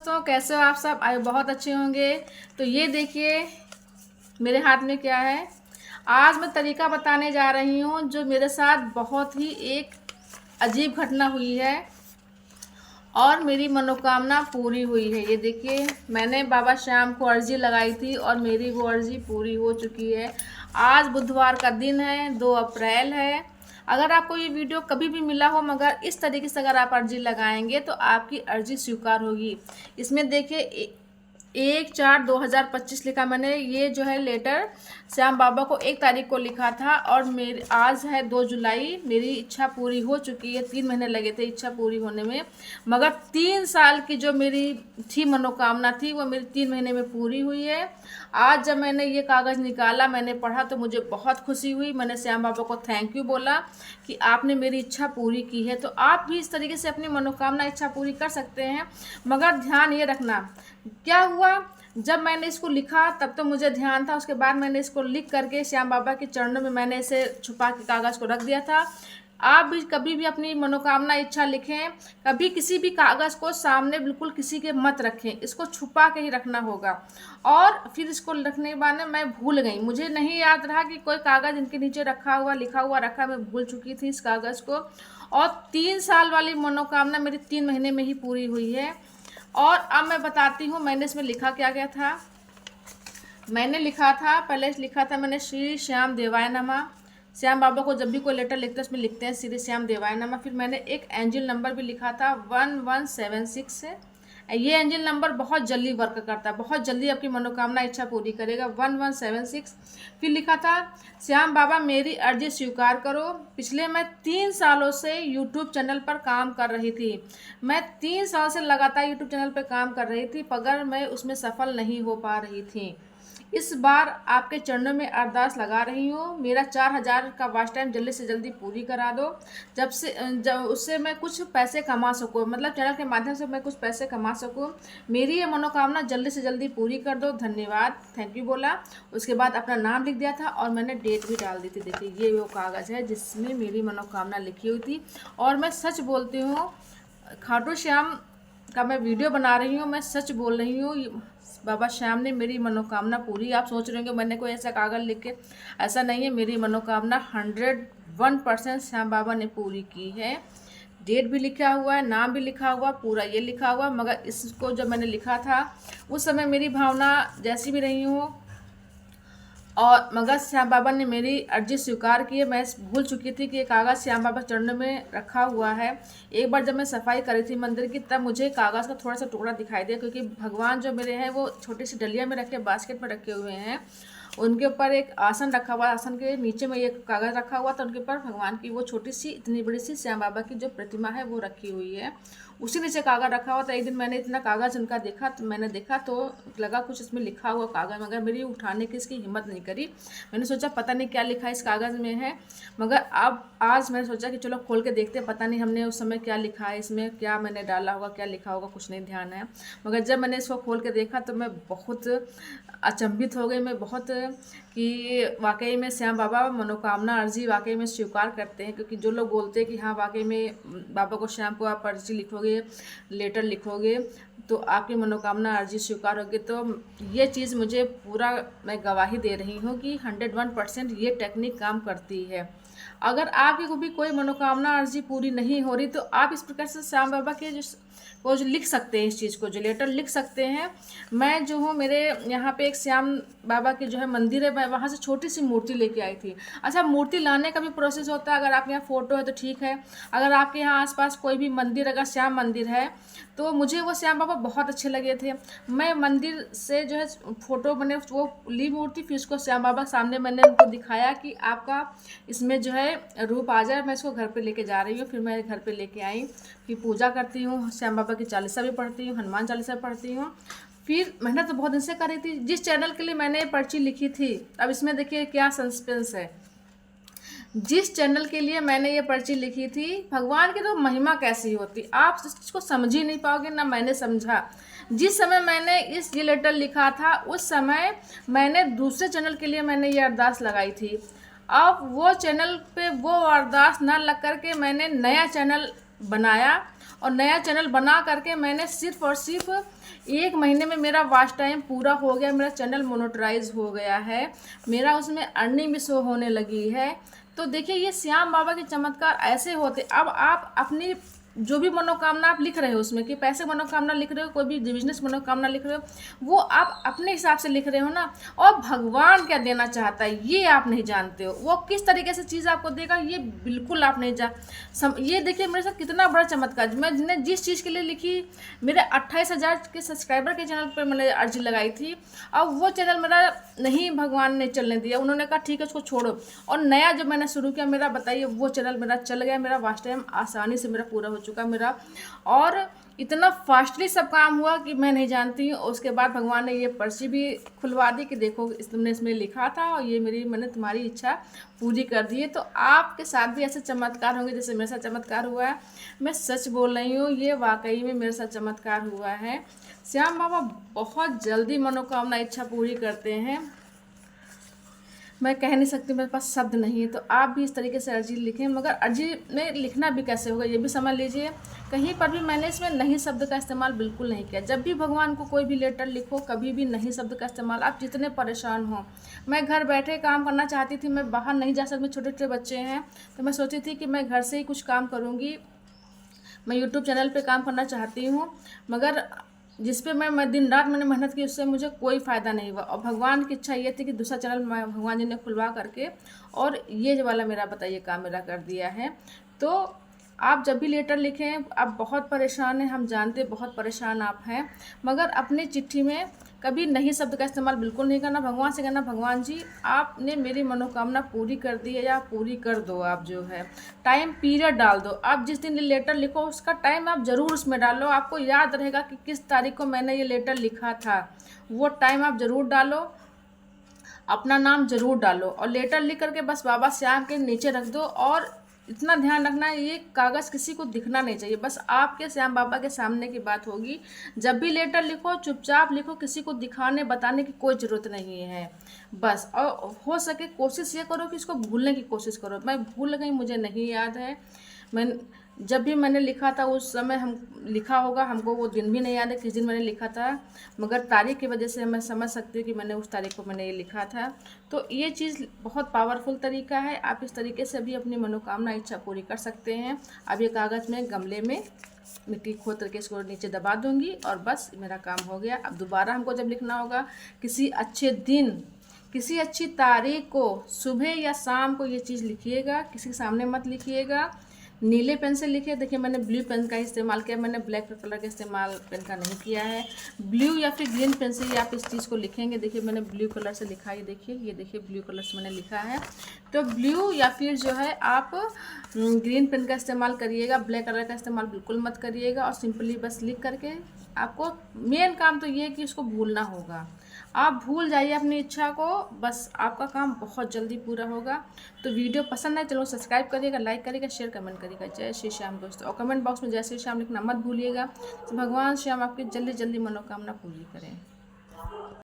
दोस्तों, कैसे हो आप सब? आए बहुत अच्छे होंगे। तो ये देखिए मेरे हाथ में क्या है। आज मैं तरीका बताने जा रही हूँ जो मेरे साथ बहुत ही एक अजीब घटना हुई है और मेरी मनोकामना पूरी हुई है। ये देखिए, मैंने बाबा श्याम को अर्जी लगाई थी और मेरी वो अर्जी पूरी हो चुकी है। आज बुधवार का दिन है, 2 अप्रैल है। अगर आपको ये वीडियो कभी भी मिला हो मगर इस तरीके से अगर आप अर्जी लगाएंगे तो आपकी अर्जी स्वीकार होगी। इसमें देखिए 1/4/2025 लिखा मैंने। ये जो है लेटर श्याम बाबा को 1 तारीख को लिखा था और मेरी आज है 2 जुलाई। मेरी इच्छा पूरी हो चुकी है। 3 महीने लगे थे इच्छा पूरी होने में, मगर 3 साल की जो मेरी थी मनोकामना थी वो मेरी 3 महीने में पूरी हुई है। आज जब मैंने ये कागज़ निकाला, मैंने पढ़ा तो मुझे बहुत खुशी हुई। मैंने श्याम बाबा को थैंक यू बोला कि आपने मेरी इच्छा पूरी की है। तो आप भी इस तरीके से अपनी मनोकामना इच्छा पूरी कर सकते हैं। मगर ध्यान ये रखना, क्या हुआ जब मैंने इसको लिखा तब तो मुझे ध्यान था। उसके बाद मैंने इसको लिख करके श्याम बाबा के चरणों में मैंने इसे छुपा के कागज़ को रख दिया था। आप भी कभी भी अपनी मनोकामना इच्छा लिखें, कभी किसी भी कागज़ को सामने बिल्कुल किसी के मत रखें। इसको छुपा के ही रखना होगा। और फिर इसको रखने के बाद मैं भूल गई, मुझे नहीं याद रहा कि कोई कागज़ इनके नीचे रखा हुआ लिखा हुआ रखा। मैं भूल चुकी थी इस कागज़ को। और 3 साल वाली मनोकामना मेरी 3 महीने में ही पूरी हुई है। और अब मैं बताती हूँ मैंने इसमें लिखा क्या क्या था। मैंने लिखा था, पहले लिखा था मैंने श्री श्याम देवाय नमः। श्याम बाबा को जब भी कोई लेटर लिखते हैं उसमें लिखते हैं श्री श्याम देवाय नमः। फिर मैंने एक एंजल नंबर भी लिखा था 1176 है। ये एंजल नंबर बहुत जल्दी वर्क करता है, बहुत जल्दी आपकी मनोकामना इच्छा पूरी करेगा। 1176। फिर लिखा था श्याम बाबा मेरी अर्जी स्वीकार करो। पिछले मैं 3 सालों से यूट्यूब चैनल पर काम कर रही थी। मैं 3 साल से लगातार यूट्यूब चैनल पर काम कर रही थी मगर मैं उसमें सफल नहीं हो पा रही थी। इस बार आपके चरणों में अरदास लगा रही हूँ, मेरा 4000 का वॉच टाइम जल्दी से जल्दी पूरी करा दो। जब उससे मैं कुछ पैसे कमा सकूँ, मतलब चैनल के माध्यम से मैं कुछ पैसे कमा सकूँ। मेरी ये मनोकामना जल्दी से जल्दी पूरी कर दो, धन्यवाद, थैंक यू बोला। उसके बाद अपना नाम लिख दिया था और मैंने डेट भी डाल दी थी। देखिए ये वो कागज़ है जिसमें मेरी मनोकामना लिखी हुई थी। और मैं सच बोलती हूँ, खाटू श्याम का मैं वीडियो बना रही हूँ, मैं सच बोल रही हूँ, बाबा श्याम ने मेरी मनोकामना पूरी। आप सोच रहे होंगे मैंने कोई ऐसा कागज़ लिख के, ऐसा नहीं है। मेरी मनोकामना 101% श्याम बाबा ने पूरी की है। डेट भी लिखा हुआ है, नाम भी लिखा हुआ, पूरा ये लिखा हुआ। मगर इसको जब मैंने लिखा था उस समय मेरी भावना जैसी भी रही हूँ और मगर श्याम बाबा ने मेरी अर्जी स्वीकार की है। मैं भूल चुकी थी कि ये कागज़ श्याम बाबा चरणों में रखा हुआ है। एक बार जब मैं सफाई करी थी मंदिर की तब मुझे कागज़ का थोड़ा सा टुकड़ा दिखाई दिया, क्योंकि भगवान जो मेरे हैं वो छोटी सी डलिया में रखे, बास्केट में रखे हुए हैं। उनके ऊपर एक आसन रखा हुआ, आसन के नीचे में एक कागज़ रखा हुआ था। उनके ऊपर भगवान की वो छोटी सी इतनी बड़ी सी श्याम बाबा की जो प्रतिमा है वो रखी हुई है। उसी नीचे कागज़ रखा हुआ था। एक दिन मैंने इतना कागज़ उनका देखा तो मैंने देखा तो लगा कुछ इसमें लिखा हुआ कागज़, मगर मेरी उठाने की इसकी हिम्मत नहीं करी। मैंने सोचा पता नहीं क्या लिखा इस कागज़ में है। मगर अब आज मैंने सोचा कि चलो खोल के देखते, पता नहीं हमने उस समय क्या लिखा है, इसमें क्या मैंने डाला होगा, क्या लिखा होगा, कुछ नहीं ध्यान है। मगर जब मैंने इसको खोल के देखा तो मैं बहुत अचंभित हो गई। मैं बहुत कि वाकई में श्याम बाबा मनोकामना अर्जी वाकई में स्वीकार करते हैं। क्योंकि जो लोग बोलते हैं कि हाँ वाकई में बाबा को श्याम को आप अर्जी लिखोगे, लेटर लिखोगे तो आपकी मनोकामना अर्जी स्वीकार होगी, तो ये चीज़ मुझे पूरा मैं गवाही दे रही हूँ कि 101% ये टेक्निक काम करती है। अगर आपकी भी कोई मनोकामना अर्जी पूरी नहीं हो रही तो आप इस प्रकार से श्याम बाबा के जो लिख सकते हैं, इस चीज़ को जो लेटर लिख सकते हैं। मैं जो हूँ मेरे यहाँ पे एक श्याम बाबा के जो है मंदिर है, मैं वहाँ से छोटी सी मूर्ति लेके आई थी। अच्छा, मूर्ति लाने का भी प्रोसेस होता है। अगर आपके यहाँ फ़ोटो है तो ठीक है, अगर आपके यहाँ आसपास कोई भी मंदिर अगर श्याम मंदिर है तो मुझे वो श्याम बाबा बहुत अच्छे लगे थे। मैं मंदिर से जो है फ़ोटो मैंने वो ली मूर्ति, फिर उसको श्याम बाबा सामने मैंने उनको दिखाया कि आपका इसमें जो है रूप आ जाए। मैं इसको घर पे लेके जा रही हूँ। फिर मैं घर पे लेके आई, फिर पूजा करती हूँ, श्याम बाबा की चालीसा भी पढ़ती हूँ, हनुमान चालीसा पढ़ती हूँ। फिर मेहनत तो बहुत दिन से कर रही थी। जिस चैनल के लिए मैंने पर्ची लिखी थी, अब इसमें देखिए क्या सस्पेंस है। जिस चैनल के लिए मैंने ये पर्ची लिखी थी, भगवान की तो महिमा कैसी होती आप इसको समझ ही नहीं पाओगे, ना मैंने समझा। जिस समय मैंने ये लेटर लिखा था उस समय मैंने दूसरे चैनल के लिए मैंने ये अरदास लगाई थी। अब वो चैनल पे वो अरदास ना लग करके मैंने नया चैनल बनाया और नया चैनल बना करके मैंने सिर्फ और सिर्फ 1 महीने में मेरा वॉच टाइम पूरा हो गया, मेरा चैनल मोनेटाइज हो गया है, मेरा उसमें अर्निंग भी शो होने लगी है। तो देखिए ये श्याम बाबा के चमत्कार ऐसे होते। अब आप अपनी जो भी मनोकामना आप लिख रहे हो उसमें कि पैसे मनोकामना लिख रहे हो, कोई भी बिजनेस मनोकामना लिख रहे हो, वो आप अपने हिसाब से लिख रहे हो ना, और भगवान क्या देना चाहता है ये आप नहीं जानते हो। वो किस तरीके से चीज़ आपको देगा ये बिल्कुल आप नहीं ये देखिए मेरे साथ कितना बड़ा चमत्कार। मैंने जिस चीज़ के लिए लिखी, मेरे 28,000 के सब्सक्राइबर के चैनल पर मैंने अर्जी लगाई थी, अब वो चैनल मेरा नहीं भगवान ने चलने दिया, उन्होंने कहा ठीक है उसको छोड़ो। और नया जो मैंने शुरू किया, मेरा बताइए वो चैनल मेरा चल गया, मेरा वॉच टाइम आसानी से मेरा पूरा हो चुका मेरा, और इतना फास्टली सब काम हुआ कि मैं नहीं जानती हूँ। उसके बाद भगवान ने ये पर्ची भी खुलवा दी कि देखो तुमने इसमें लिखा था और ये मैंने तुम्हारी इच्छा पूरी कर दी है। तो आपके साथ भी ऐसे चमत्कार होंगे जैसे मेरे साथ चमत्कार हुआ है। मैं सच बोल रही हूँ, ये वाकई में मेरे साथ चमत्कार हुआ है। श्याम बाबा बहुत जल्दी मनोकामना इच्छा पूरी करते हैं, मैं कह नहीं सकती, मेरे पास शब्द नहीं है। तो आप भी इस तरीके से अर्जी लिखें, मगर अर्जी में लिखना भी कैसे होगा ये भी समझ लीजिए। कहीं पर भी मैंने इसमें नहीं शब्द का इस्तेमाल बिल्कुल नहीं किया। जब भी भगवान को कोई भी लेटर लिखो, कभी भी नहीं शब्द का इस्तेमाल। आप जितने परेशान हो, मैं घर बैठे काम करना चाहती थी, मैं बाहर नहीं जा सकती, छोटे छोटे बच्चे हैं, तो मैं सोची थी कि मैं घर से ही कुछ काम करूँगी। मैं यूट्यूब चैनल पर काम करना चाहती हूँ, मगर जिस पे मैं दिन रात मैंने मेहनत की, उससे मुझे कोई फ़ायदा नहीं हुआ। और भगवान की इच्छा ये थी कि दूसरा चैनल भगवान जी ने खुलवा करके और ये वाला मेरा बताइए काम मेरा कर दिया है। तो आप जब भी लेटर लिखें, आप बहुत परेशान हैं, हम जानते बहुत परेशान आप हैं, मगर अपनी चिट्ठी में कभी नहीं शब्द का इस्तेमाल बिल्कुल नहीं करना। भगवान से कहना भगवान जी आपने मेरी मनोकामना पूरी कर दी है या पूरी कर दो। आप जो है टाइम पीरियड डाल दो, आप जिस दिन लेटर लिखो उसका टाइम आप ज़रूर उसमें डालो, आपको याद रहेगा कि किस तारीख को मैंने ये लेटर लिखा था, वो टाइम आप ज़रूर डालो, अपना नाम ज़रूर डालो और लेटर लिख करके बस बाबा श्याम के नीचे रख दो। और इतना ध्यान रखना है ये कागज़ किसी को दिखना नहीं चाहिए, बस आपके श्याम बाबा के सामने की बात होगी। जब भी लेटर लिखो चुपचाप लिखो, किसी को दिखाने बताने की कोई ज़रूरत नहीं है बस। और हो सके कोशिश ये करो कि इसको भूलने की कोशिश करो। मैं भूल गई, मुझे नहीं याद है। मैं जब भी मैंने लिखा था उस समय हम लिखा होगा, हमको वो दिन भी नहीं याद है किस दिन मैंने लिखा था, मगर तारीख की वजह से मैं समझ सकती हूँ कि मैंने उस तारीख को मैंने ये लिखा था। तो ये चीज़ बहुत पावरफुल तरीका है, आप इस तरीके से भी अपनी मनोकामना इच्छा पूरी कर सकते हैं। अब ये कागज़ में गमले में मिट्टी खोद करके इसको नीचे दबा दूँगी और बस मेरा काम हो गया। अब दोबारा हमको जब लिखना होगा किसी अच्छे दिन, किसी अच्छी तारीख को सुबह या शाम को ये चीज़ लिखिएगा, किसी के सामने मत लिखिएगा। नीले पेन से लिखिए। देखिए मैंने ब्लू पेन का इस्तेमाल किया, मैंने ब्लैक कलर का इस्तेमाल पेन का नहीं किया है। ब्लू या फिर ग्रीन पेन से ही आप इस चीज़ को लिखेंगे। देखिए मैंने ब्लू कलर से लिखा है, ये देखिए ब्लू कलर से मैंने लिखा है। तो ब्लू या फिर जो है आप ग्रीन पेन का इस्तेमाल करिएगा, ब्लैक कलर का इस्तेमाल बिल्कुल मत करिएगा। और सिंपली बस लिख करके आपको मेन काम तो ये है कि उसको भूलना होगा। आप भूल जाइए अपनी इच्छा को, बस आपका काम बहुत जल्दी पूरा होगा। तो वीडियो पसंद आए चलो सब्सक्राइब करिएगा, लाइक करिएगा, शेयर कमेंट करिएगा। जय श्री श्याम दोस्तों। और कमेंट बॉक्स में जय श्री श्याम लिखना मत भूलिएगा। तो भगवान श्याम आपकी जल्दी जल्दी मनोकामना पूरी करें।